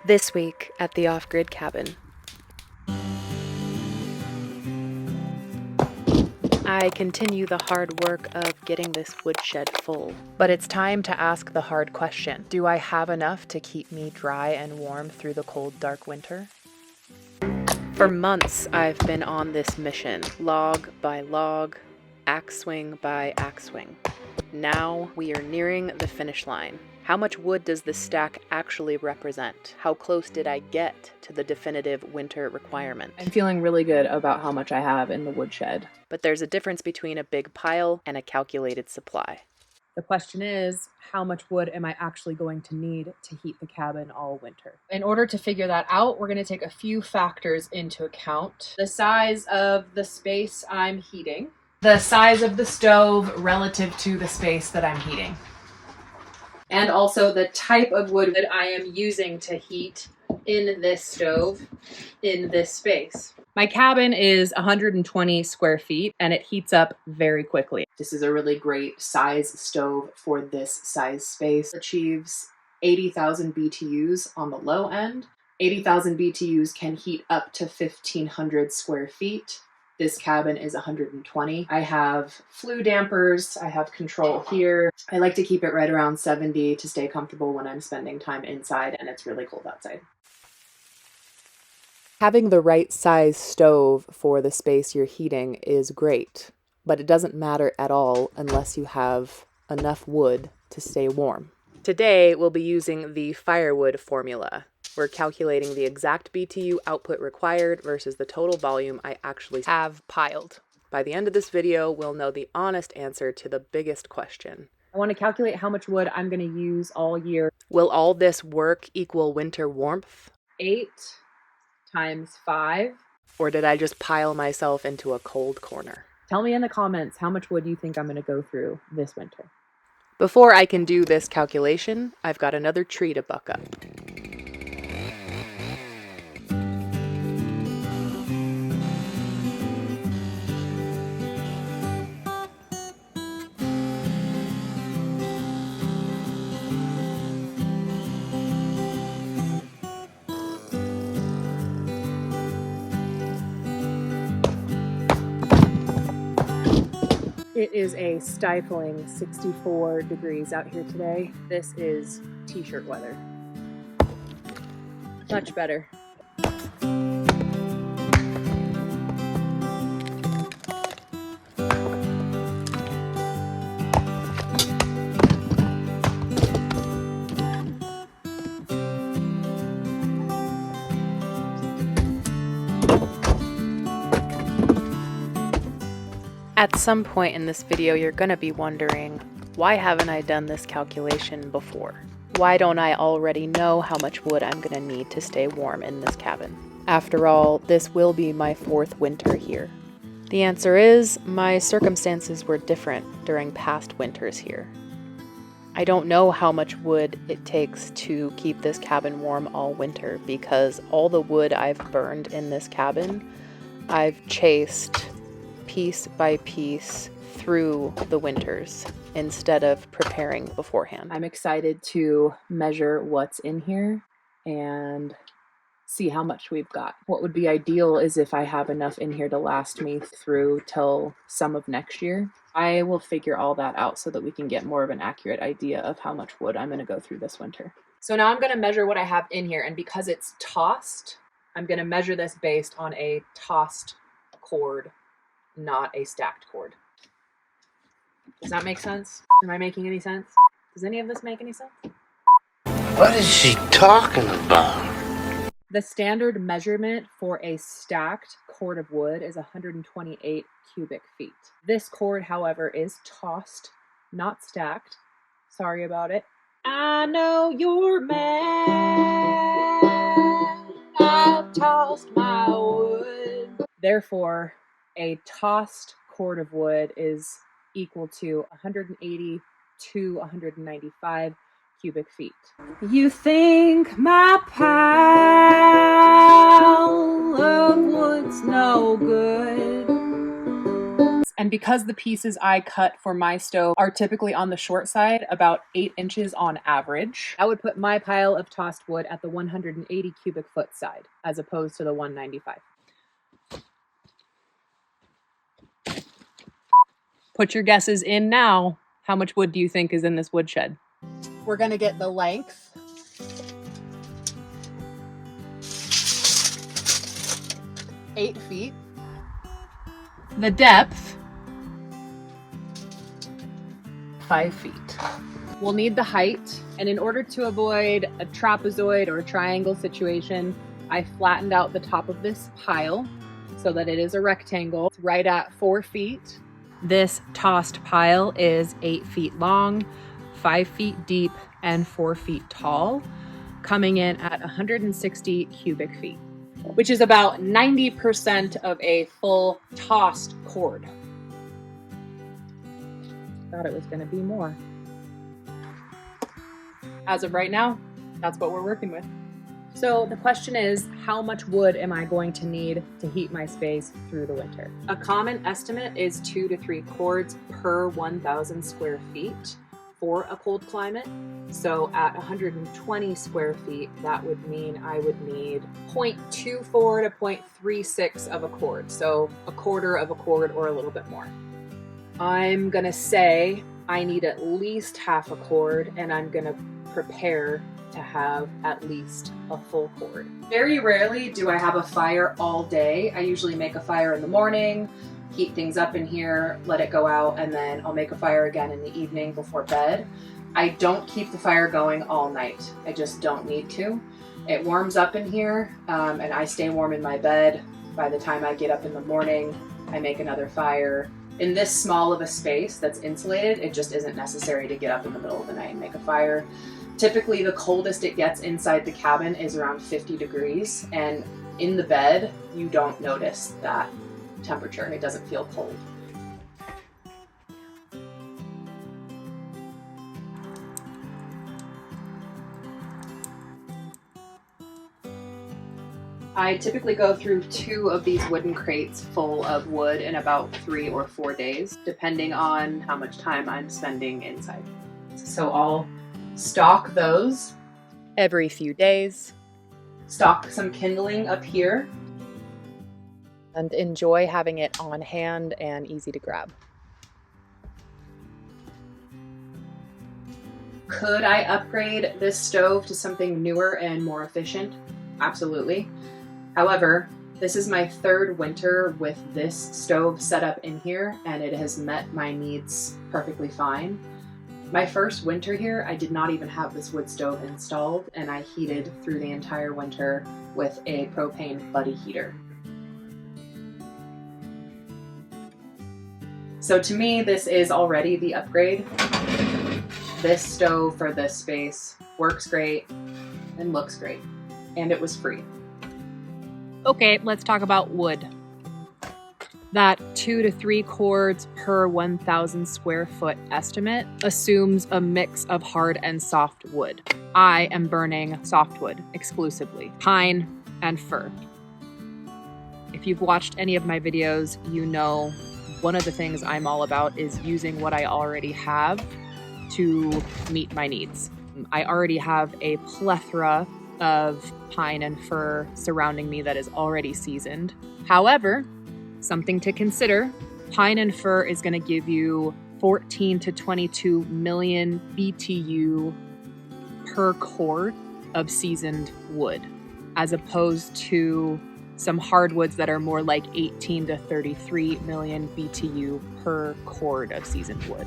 This week at the Off-Grid Cabin. I continue the hard work of getting this woodshed full. But it's time to ask the hard question. Do I have enough to keep me dry and warm through the cold, dark winter? For months, I've been on this mission, log by log, axe swing by axe swing. Now we are nearing the finish line. How much wood does this stack actually represent? How close did I get to the definitive winter requirement? I'm feeling really good about how much I have in the woodshed. But there's a difference between a big pile and a calculated supply. The question is, how much wood am I actually going to need to heat the cabin all winter? In order to figure that out, we're going to take a few factors into account. The size of the space I'm heating, the size of the stove relative to the space that I'm heating, and also the type of wood that I am using to heat in this stove in this space. My cabin is 120 square feet and it heats up very quickly. This is a really great size stove for this size space. It achieves 80,000 BTUs on the low end. 80,000 BTUs can heat up to 1,500 square feet. This cabin is 120. I have flue dampers. I have control here. I like to keep it right around 70 to stay comfortable when I'm spending time inside and it's really cold outside. Having the right size stove for the space you're heating is great, but it doesn't matter at all unless you have enough wood to stay warm. Today, we'll be using the Firewood Formula. We're calculating the exact BTU output required versus the total volume I actually have piled. By the end of this video, we'll know the honest answer to the biggest question. I want to calculate how much wood I'm going to use all year. Will all this work equal winter warmth? 8 times 5. Or did I just pile myself into a cold corner? Tell me in the comments how much wood you think I'm going to go through this winter. Before I can do this calculation, I've got another tree to buck up. It is a stifling 64 degrees out here today. This is t-shirt weather. Much better. At some point in this video, you're gonna be wondering, why haven't I done this calculation before? Why don't I already know how much wood I'm gonna need to stay warm in this cabin? After all, this will be my 4th winter here. The answer is, my circumstances were different during past winters here. I don't know how much wood it takes to keep this cabin warm all winter because all the wood I've burned in this cabin, I've chased piece by piece through the winters instead of preparing beforehand. I'm excited to measure what's in here and see how much we've got. What would be ideal is if I have enough in here to last me through till some of next year. I will figure all that out so that we can get more of an accurate idea of how much wood I'm going to go through this winter. So now I'm going to measure what I have in here, and because it's tossed, I'm going to measure this based on a tossed cord, not a stacked cord. Does that make sense? Am I making any sense? Does any of this make any sense? What is she talking about? The standard measurement for a stacked cord of wood is 128 cubic feet. This cord, however, is tossed, not stacked. Sorry about it. I know you're mad. I've tossed my wood. Therefore, a tossed cord of wood is equal to 180 to 195 cubic feet. You think my pile of wood's no good, And because the pieces I cut for my stove are typically on the short side, about 8 inches on average, I would put my pile of tossed wood at the 180 cubic foot side as opposed to the 195. Put your guesses in now. How much wood do you think is in this woodshed? We're going to get the length. 8 feet. The depth, 5 feet. We'll need the height, and in order to avoid a trapezoid or a triangle situation, I flattened out the top of this pile so that it is a rectangle. It's right at 4 feet. This tossed pile is 8 feet long, 5 feet deep, and 4 feet tall, coming in at 160 cubic feet, which is about 90% of a full tossed cord. Thought it was going to be more. As of right now, that's what we're working with. So the question is, how much wood am I going to need to heat my space through the winter? A common estimate is 2 to 3 cords per 1,000 square feet for a cold climate. So at 120 square feet, that would mean I would need 0.24 to 0.36 of a cord. So a quarter of a cord or a little bit more. I'm gonna say I need at least half a cord, and I'm gonna prepare to have at least a full cord. Very rarely do I have a fire all day. I usually make a fire in the morning, heat things up in here, let it go out, and then I'll make a fire again in the evening before bed. I don't keep the fire going all night. I just don't need to. It warms up in here, and I stay warm in my bed. By the time I get up in the morning, I make another fire. In this small of a space that's insulated, it just isn't necessary to get up in the middle of the night and make a fire. Typically, the coldest it gets inside the cabin is around 50 degrees, and in the bed, you don't notice that temperature. It doesn't feel cold. I typically go through 2 of these wooden crates full of wood in about 3 or 4 days, depending on how much time I'm spending inside. So I'll stock those Every few days. Stock some kindling up here. And enjoy having it on hand and easy to grab. Could I upgrade this stove to something newer and more efficient? Absolutely. However, this is my 3rd winter with this stove set up in here, and it has met my needs perfectly fine. My first winter here, I did not even have this wood stove installed, and I heated through the entire winter with a propane buddy heater. So to me, this is already the upgrade. This stove for this space works great and looks great, and it was free. Okay, let's talk about wood. That 2 to 3 cords per 1,000 square foot estimate assumes a mix of hard and soft wood. I am burning softwood exclusively, pine and fir. If you've watched any of my videos, you know one of the things I'm all about is using what I already have to meet my needs. I already have a plethora of pine and fir surrounding me that is already seasoned. However, something to consider, pine and fir is going to give you 14 to 22 million BTU per cord of seasoned wood, as opposed to some hardwoods that are more like 18 to 33 million BTU per cord of seasoned wood.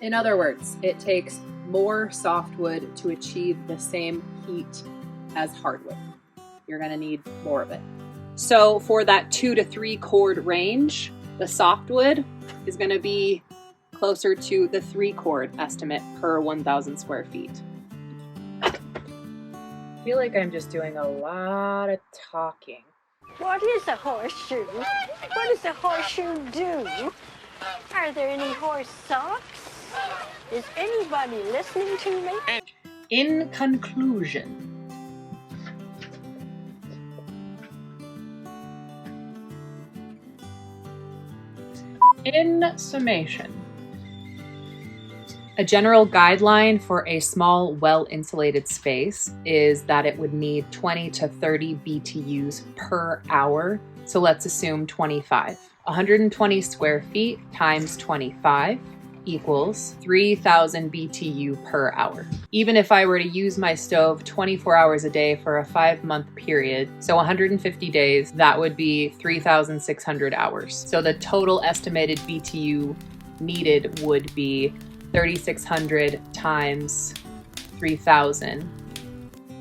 In other words, it takes more softwood to achieve the same heat as hardwood. You're going to need more of it. So for that 2 to 3 cord range, the softwood is going to be closer to the 3 cord estimate per 1,000 square feet. I feel like I'm just doing a lot of talking. What is a horseshoe? What does a horseshoe do? Are there any horse socks? Is anybody listening to me? In conclusion, In summation, a general guideline for a small, well-insulated space is that it would need 20 to 30 BTUs per hour. So let's assume 25. 120 square feet times 25 equals 3,000 BTU per hour. Even if I were to use my stove 24 hours a day for a 5-month period, so 150 days, that would be 3,600 hours. So the total estimated BTU needed would be 3,600 times 3,000,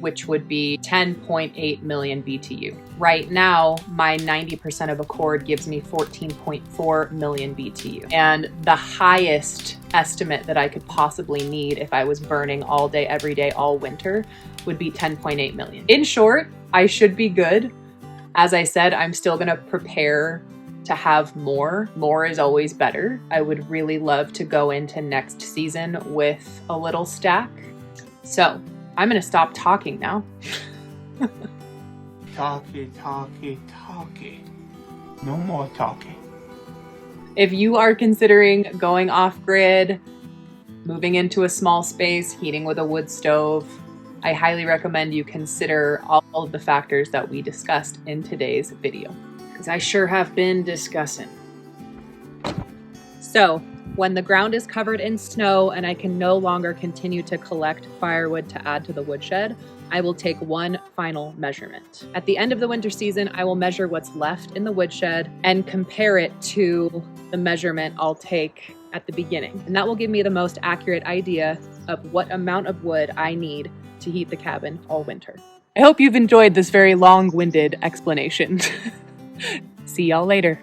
which would be 10.8 million BTU. Right now, my 90% of a cord gives me 14.4 million BTU. And the highest estimate that I could possibly need if I was burning all day, every day, all winter would be 10.8 million. In short, I should be good. As I said, I'm still gonna prepare to have more. More is always better. I would really love to go into next season with a little stack. So I'm gonna stop talking now. Talkie. No more talking. If you are considering going off-grid, moving into a small space, heating with a wood stove, I highly recommend you consider all of the factors that we discussed in today's video, because I sure have been discussing. So, when the ground is covered in snow and I can no longer continue to collect firewood to add to the woodshed, I will take one final measurement. At the end of the winter season, I will measure what's left in the woodshed and compare it to the measurement I'll take at the beginning. And that will give me the most accurate idea of what amount of wood I need to heat the cabin all winter. I hope you've enjoyed this very long-winded explanation. See y'all later.